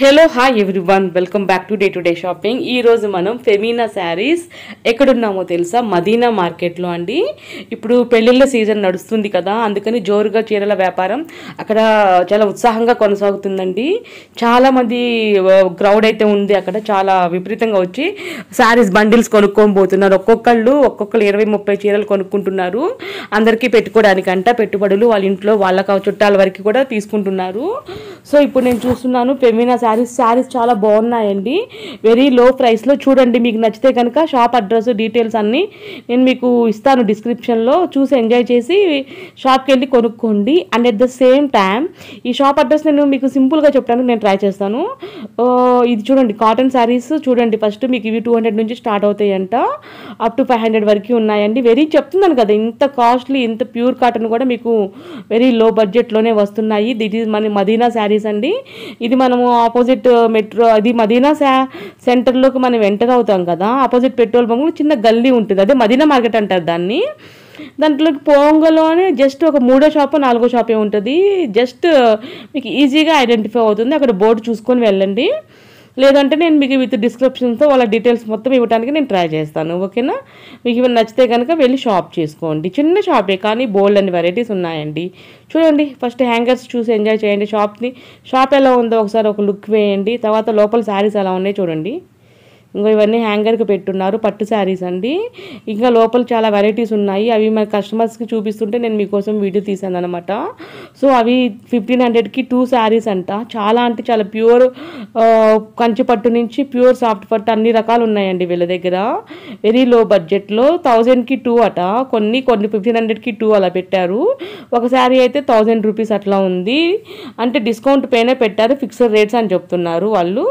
Hello hi everyone welcome back to day shopping. ఈరోజు మనం ఫెమీనా శారీస్ ఎక్కడున్నామో తెలుసా? మదీనా మార్కెట్లో అండి. ఇప్పుడు పెళ్ళిళ్ళ సీజన్ నడుస్తుంది కదా, అందుకని జోరుగా చీరల వ్యాపారం అక్కడ చాలా ఉత్సాహంగా కొనసాగుతుందండి. చాలామంది క్రౌడ్ అయితే ఉంది అక్కడ, చాలా విపరీతంగా వచ్చి శారీస్ బండిల్స్ కొనుక్కొని పోతున్నారు. ఒక్కొక్కళ్ళు 20-30 చీరలు కొనుక్కుంటున్నారు. అందరికీ పెట్టుకోవడానికంట, పెట్టుబడులు వాళ్ళ ఇంట్లో వాళ్ళ చుట్టాల వరకు కూడా తీసుకుంటున్నారు. సో ఇప్పుడు నేను చూస్తున్నాను ఫెమీనా శారీస్ చాలా బాగున్నాయండి. వెరీ లో ప్రైస్లో. చూడండి, మీకు నచ్చితే కనుక షాప్ అడ్రస్ డీటెయిల్స్ అన్నీ నేను మీకు ఇస్తాను డిస్క్రిప్షన్లో. చూసి ఎంజాయ్ చేసి షాప్కి వెళ్ళి కొనుక్కోండి. And at the same time ఈ షాప్ అడ్రస్ నేను మీకు సింపుల్గా చెప్పడానికి నేను ట్రై చేస్తాను. ఇది చూడండి, కాటన్ శారీస్ చూడండి. ఫస్ట్ మీకు ఇవి 200 నుంచి స్టార్ట్ అవుతాయంట, అప్ టు 500 వరకు ఉన్నాయండి. వెరీ చెప్తున్నాను కదా, ఇంత కాస్ట్లీ, ఇంత ప్యూర్ కాటన్ కూడా మీకు వెరీ లో బడ్జెట్లోనే వస్తున్నాయి. దిట్ ఈజ్ మన మదీనా శారీస్ అండి. ఇది మనము ఆపోజిట్ మెట్రో, అది మదీనా సెంటర్లోకి మనం ఎంటర్ అవుతాం కదా, ఆపోజిట్ పెట్రోల్ బంక్ చిన్న గల్లీ ఉంటుంది, అదే మదీనా మార్కెట్ అంటారు దాన్ని. దాంట్లోకి పోంగలోనే జస్ట్ ఒక 3వ షాపు 4వ షాపే ఉంటుంది. జస్ట్ మీకు ఈజీగా ఐడెంటిఫై అవుతుంది. అక్కడ బోర్డు చూసుకొని వెళ్ళండి. లేదంటే నేను మీకు విత్ డిస్క్రిప్షన్తో వాళ్ళ డీటెయిల్స్ మొత్తం ఇవ్వడానికి నేను ట్రై చేస్తాను. ఓకేనా? మీకు ఇవన్నీ నచ్చితే కనుక వెళ్ళి షాప్ చేసుకోండి. చిన్న షాపే కానీ బోల్డ్ అన్ని వెరైటీస్ ఉన్నాయండి. చూడండి, ఫస్ట్ హ్యాంగర్స్ చూసి ఎంజాయ్ చేయండి. షాప్ ఎలా ఉందో ఒకసారి ఒక లుక్ వేయండి. తర్వాత లోపల శారీస్ ఎలా ఉన్నాయో చూడండి. ఇంకా ఇవన్నీ హ్యాంగర్కి పెట్టున్నారు, పట్టు శారీస్ అండి. ఇంకా లోపల చాలా వెరైటీస్ ఉన్నాయి. అవి మన కస్టమర్స్కి చూపిస్తుంటే నేను మీకోసం వీడియో తీసాను అనమాట. సో అవి 1500కి 2 శారీస్ అంట. చాలా అంటే చాలా ప్యూర్ కంచి పట్టు నుంచి ప్యూర్ సాఫ్ట్ పట్టు అన్ని రకాలు ఉన్నాయండి వీళ్ళ దగ్గర. వెరీ లో బడ్జెట్లో 1000కి 2 అట. కొన్ని 1500కి 2 అలా పెట్టారు. ఒక శారీ అయితే 1000 రూపీస్ అట్లా ఉంది. అంటే డిస్కౌంట్ పైన పెట్టారు, ఫిక్స్డ్ రేట్స్ అని చెప్తున్నారు వాళ్ళు.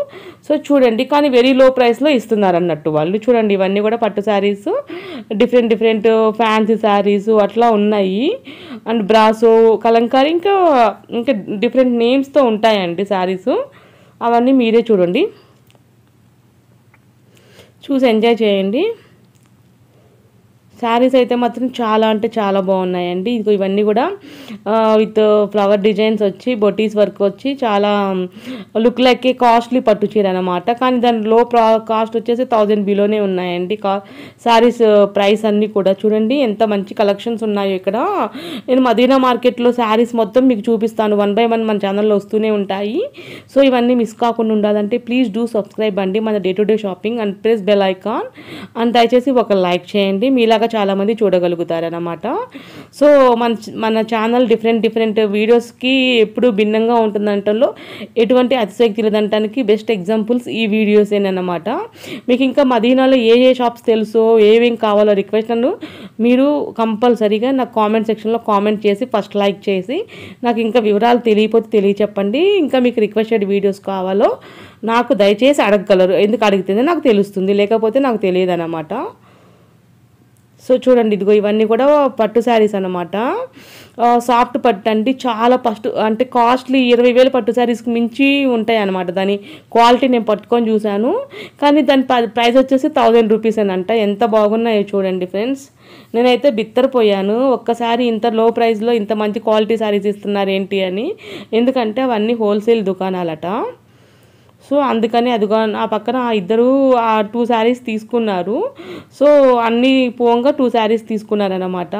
సో చూడండి, కానీ వెరీ లో ప్రైస్లో ఇస్తున్నారు అన్నట్టు వాళ్ళు. చూడండి, ఇవన్నీ కూడా పట్టు శారీస్, డిఫరెంట్ ఫ్యాన్సీ శారీస్ అట్లా ఉన్నాయి. అండ్ బ్రాసో, కలంకారీ, ఇంకా డిఫరెంట్ నేమ్స్తో ఉంటాయండి శారీస్. అవన్నీ మీరే చూడండి, చూసి ఎంజాయ్ చేయండి. శారీస్ అయితే మాత్రం చాలా అంటే చాలా బాగున్నాయండి. ఇవన్నీ కూడా విత్ ఫ్లవర్ డిజైన్స్ వచ్చి, బొటీస్ వర్క్ వచ్చి, చాలా లుక్ లైక్ కాస్ట్లీ పట్టు చీర అనమాట. కానీ దాని లో కాస్ట్ వచ్చేసి 1000 బిలోనే ఉన్నాయండి శారీస్ ప్రైస్ అన్నీ కూడా. చూడండి ఎంత మంచి కలెక్షన్స్ ఉన్నాయో ఇక్కడ. నేను మదీనా మార్కెట్లో శారీస్ మొత్తం మీకు చూపిస్తాను, 1 by 1 మన ఛానల్లో వస్తూనే ఉంటాయి. సో ఇవన్నీ మిస్ కాకుండా ఉండాలంటే ప్లీజ్ డూ సబ్స్క్రైబ్ అండి మన day shopping, and press bell icon. And దయచేసి ఒక లైక్ చేయండి, మీలాగా చాలామంది చూడగలుగుతారనమాట. సో మన ఛానల్ డిఫరెంట్ వీడియోస్కి ఎప్పుడు భిన్నంగా ఉంటుందంటలో ఎటువంటి అతిశక్తి లేదంటానికి బెస్ట్ ఎగ్జాంపుల్స్ ఈ వీడియోసేనమాట. మీకు ఇంకా మదీనాలో ఏ షాప్స్ తెలుసో, ఏమేం కావాలో రిక్వెస్ట్ నన్ను మీరు కంపల్సరీగా నాకు కామెంట్ సెక్షన్లో కామెంట్ చేసి ఫస్ట్ లైక్ చేసి నాకు ఇంకా వివరాలు తెలియకపోతే తెలియచెప్పండి. ఇంకా మీకు రిక్వెస్టెడ్ వీడియోస్ కావాలో నాకు దయచేసి అడగగలరు. ఎందుకు అడిగితే నాకు తెలుస్తుంది, లేకపోతే నాకు తెలియదు అన్నమాట. సో చూడండి, ఇదిగో ఇవన్నీ కూడా పట్టు శారీస్ అనమాట. సాఫ్ట్ పట్టు అండి. చాలా ఫస్ట్ అంటే కాస్ట్లీ 20,000 పట్టు శారీస్కి మించి ఉంటాయి అనమాట. దాని క్వాలిటీ నేను పట్టుకొని చూశాను, కానీ దాని ప్రైస్ వచ్చేసి 1000 రూపీస్ అని అంట. ఎంత బాగున్నాయో చూడండి ఫ్రెండ్స్. నేనైతే బిత్తరపోయాను, ఒక్కసారి ఇంత లో ప్రైస్లో ఇంత మంచి క్వాలిటీ శారీస్ ఇస్తున్నారు ఏంటి అని. ఎందుకంటే అవన్నీ హోల్సేల్ దుకాణాలట. సో అందుకని అదిగో ఆ పక్కన ఇద్దరు 2 శారీస్ తీసుకున్నారు. సో అన్నీ పోంగా 2 శారీస్ తీసుకున్నారనమాట.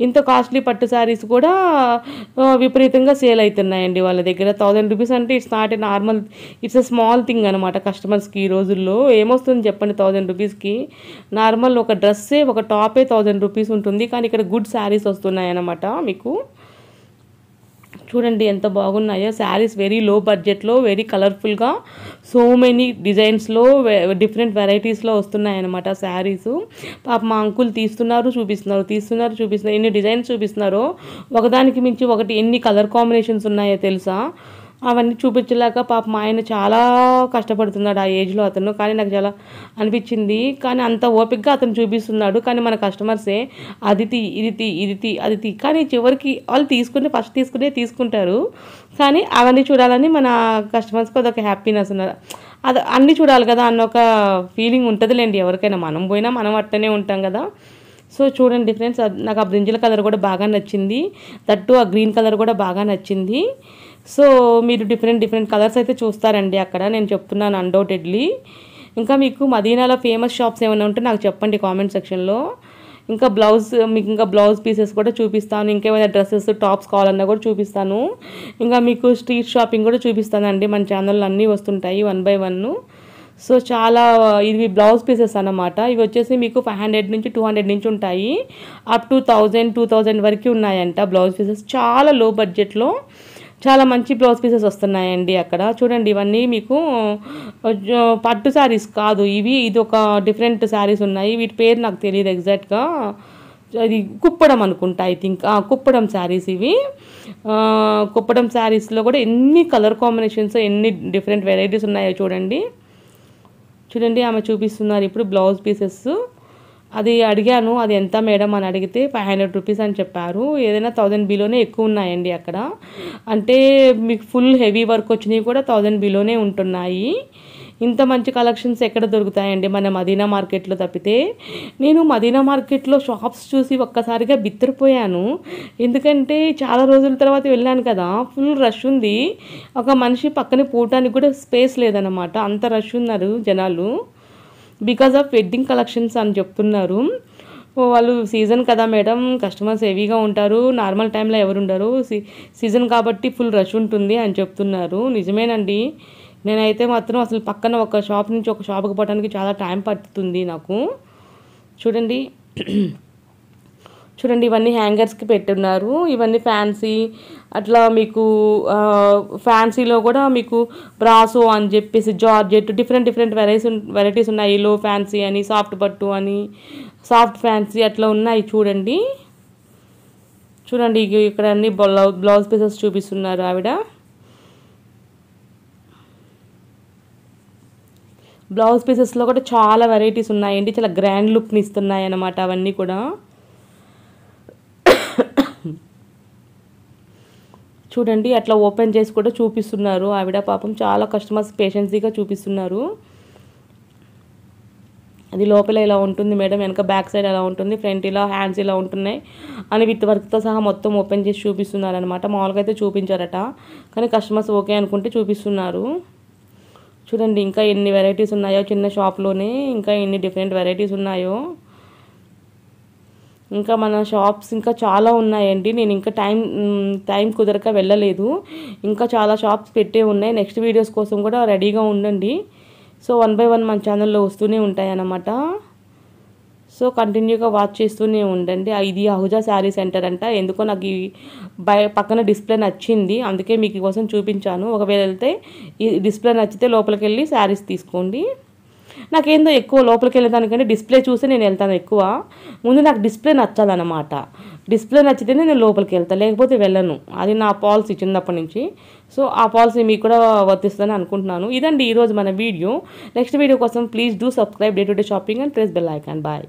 ఇంత కాస్ట్లీ పట్టు శారీస్ కూడా విపరీతంగా సేల్ అవుతున్నాయండి వాళ్ళ దగ్గర. 1000 రూపీస్ అంటే it's not a normal, it's a small thing అనమాట కస్టమర్స్కి. ఈ రోజుల్లో ఏమొస్తుంది చెప్పండి 1000 రూపీస్కి? నార్మల్ ఒక డ్రెస్సే, ఒక టాపే 1000 రూపీస్ ఉంటుంది, కానీ ఇక్కడ గుడ్ శారీస్ వస్తున్నాయి అన్నమాట మీకు. చూడండి ఎంత బాగున్నాయో శారీస్. వెరీ లో బడ్జెట్లో, వెరీ కలర్ఫుల్గా, సో మెనీ డిజైన్స్లో, డిఫరెంట్ వెరైటీస్లో వస్తున్నాయన్నమాట శారీస్. పాప మా అంకుల్ చూపిస్తున్నారు. ఎన్ని డిజైన్స్ చూపిస్తున్నారో, ఒకదానికి మించి ఒకటి ఎన్ని కలర్ కాంబినేషన్స్ ఉన్నాయో తెలుసా? అవన్నీ చూపించలేక పాప మా ఆయన చాలా కష్టపడుతున్నాడు ఆ ఏజ్లో అతను. కానీ నాకు చాలా అనిపించింది, కానీ అంత ఓపికగా అతను చూపిస్తున్నాడు. కానీ మన కస్టమర్సే అది తీ, కానీ చివరికి వాళ్ళు ఫస్ట్ తీసుకుంటారు. కానీ అవన్నీ చూడాలని మన కస్టమర్స్కి అదొక హ్యాపీనెస్ ఉన్నారు. అది అన్నీ చూడాలి కదా అన్న ఒక ఫీలింగ్ ఉంటుందిలేండి ఎవరికైనా. మనం పోయినా మనం అట్టనే ఉంటాం కదా. సో చూడండి ఫ్రెండ్స్, నాకు ఆ బ్రింజల్ కలర్ కూడా బాగా నచ్చింది. దట్టు ఆ గ్రీన్ కలర్ కూడా బాగా నచ్చింది. సో మీరు డిఫరెంట్ కలర్స్ అయితే చూస్తారండి అక్కడ, నేను చెప్తున్నాను అన్డౌటెడ్లీ. ఇంకా మీకు మదీనాలో ఫేమస్ షాప్స్ ఏమైనా ఉంటే నాకు చెప్పండి కామెంట్ సెక్షన్లో. ఇంకా మీకు ఇంకా బ్లౌజ్ పీసెస్ కూడా చూపిస్తాను, ఇంకేమైనా డ్రెస్సెస్ టాప్స్ కావాలన్నా కూడా చూపిస్తాను. ఇంకా మీకు స్ట్రీట్ షాపింగ్ కూడా చూపిస్తానండి, మన ఛానల్లో అన్నీ వస్తుంటాయి 1 by 1. సో చాలా ఇవి బ్లౌజ్ పీసెస్ అన్నమాట. ఇవి వచ్చేసి మీకు 500 నుంచి 200 నుంచి ఉంటాయి, అప్ టు 1000 వరకు ఉన్నాయంట బ్లౌజ్ పీసెస్. చాలా లో బడ్జెట్లో చాలా మంచి బ్లౌజ్ పీసెస్ వస్తున్నాయండి అక్కడ. చూడండి ఇవన్నీ మీకు పట్టు శారీస్ కాదు ఇవి, ఇది ఒక డిఫరెంట్ శారీస్ ఉన్నాయి. వీటి పేరు నాకు తెలియదు ఎగ్జాక్ట్గా, అది కుప్పడం అనుకుంటా, ఐ థింక్ కుప్పడం శారీస్ ఇవి. కుప్పడం శారీస్లో కూడా ఎన్ని కలర్ కాంబినేషన్స్, ఎన్ని డిఫరెంట్ వెరైటీస్ ఉన్నాయో చూడండి. ఆమె చూపిస్తున్నారు ఇప్పుడు బ్లౌజ్ పీసెస్. అది అడిగాను, అది ఎంత మేడం అని అడిగితే 500 రూపీస్ అని చెప్పారు. ఏదైనా 1000 బిలోనే ఎక్కువ ఉన్నాయండి అక్కడ. అంటే మీకు ఫుల్ హెవీ వర్క్ వచ్చినవి కూడా 1000 బిలోనే ఉంటున్నాయి. ఇంత మంచి కలెక్షన్స్ ఎక్కడ దొరుకుతాయండి మన మదీనా మార్కెట్లో తప్పితే. నేను మదీనా మార్కెట్లో షాప్స్ చూసి ఒక్కసారిగా బిత్తరపోయాను, ఎందుకంటే చాలా రోజుల తర్వాత వెళ్ళాను కదా, ఫుల్ రష్ ఉంది. ఒక మనిషి పక్కన పోవటానికి కూడా స్పేస్ లేదన్నమాట, అంత రష్ ఉన్నారు జనాలు. బికాజ్ ఆఫ్ వెడ్డింగ్ కలెక్షన్స్ అని చెప్తున్నారు వాళ్ళు. సీజన్ కదా మేడం, కస్టమర్స్ హెవీగా ఉంటారు, నార్మల్ టైంలో ఎవరు ఉండరు, సీజన్ కాబట్టి ఫుల్ రష్ ఉంటుంది అని చెప్తున్నారు. నిజమేనండి, నేనైతే మాత్రం అసలు పక్కన ఒక షాప్ నుంచి ఒక షాప్కి పోవడానికి చాలా టైం పడుతుంది నాకు. చూడండి ఇవన్నీ హ్యాంగర్స్కి పెట్టున్నారు, ఇవన్నీ ఫ్యాన్సీ. అట్లా మీకు ఫ్యాన్సీలో కూడా మీకు బ్రాసో అని చెప్పేసి జార్జెట్ డిఫరెంట్ వెరైటీస్ ఉన్నాయి. లో ఫ్యాన్సీ అని, సాఫ్ట్ పట్టు అని, సాఫ్ట్ ఫ్యాన్సీ అట్లా ఉన్నాయి. చూడండి ఇక్కడ అన్ని బ్లౌజ్ పీసెస్ చూపిస్తున్నారు ఆవిడ. బ్లౌజ్ పీసెస్లో కూడా చాలా వెరైటీస్ ఉన్నాయండి, చాలా గ్రాండ్ లుక్ని ఇస్తున్నాయి అన్నమాట అవన్నీ కూడా. చూడండి అట్లా ఓపెన్ చేసి కూడా చూపిస్తున్నారు ఆవిడ. పాపం చాలా కస్టమర్స్ పేషెన్సీగా చూపిస్తున్నారు. అది లోపల ఇలా ఉంటుంది మేడం, వెనక బ్యాక్ సైడ్ ఎలా ఉంటుంది, ఫ్రంట్ ఇలా, హ్యాండ్స్ ఇలా ఉంటున్నాయి అని విత్ వర్క్తో సహా మొత్తం ఓపెన్ చేసి చూపిస్తున్నారు అనమాట. మామూలుగా అయితే చూపించారట, కానీ కస్టమర్స్ ఓకే అనుకుంటే చూపిస్తున్నారు. చూడండి ఇంకా ఎన్ని వెరైటీస్ ఉన్నాయో చిన్న షాప్లోనే, ఇంకా ఎన్ని డిఫరెంట్ వెరైటీస్ ఉన్నాయో. ఇంకా మన షాప్స్ ఇంకా చాలా ఉన్నాయండి, నేను ఇంకా టైం కుదరక వెళ్ళలేదు. ఇంకా చాలా షాప్స్ పెట్టే ఉన్నాయి, నెక్స్ట్ వీడియోస్ కోసం కూడా రెడీగా ఉండండి. సో 1 by 1 మన ఛానల్లో వస్తూనే ఉంటాయి అన్నమాట. సో కంటిన్యూగా వాచ్ చేస్తూనే ఉండండి. ఇది అహుజా శారీ సెంటర్ అంట. ఎందుకో నాకు ఈ పక్కన డిస్ప్లే నచ్చింది, అందుకే మీకు కోసం చూపించాను. ఒకవేళ వెళ్తే ఈ డిస్ప్లే నచ్చితే లోపలికి వెళ్ళి శారీస్ తీసుకోండి. నాకేందో ఎక్కువ లోపలికి వెళ్ళేదానికంటే డిస్ప్లే చూసి నేను వెళ్తాను ఎక్కువ. ముందు నాకు డిస్ప్లే నచ్చాలన్నమాట, డిస్ప్లే నచ్చితేనే నేను లోపలికి వెళ్తాను, లేకపోతే వెళ్ళను. అది నా పాలసీ చిన్నప్పటి నుంచి. సో ఆ పాలసీ మీకు కూడా వర్తిస్తుందని అనుకుంటున్నాను. ఇదండి ఈరోజు మన వీడియో. నెక్స్ట్ వీడియో కోసం please do subscribe day to day shopping and press bell icon. Bye.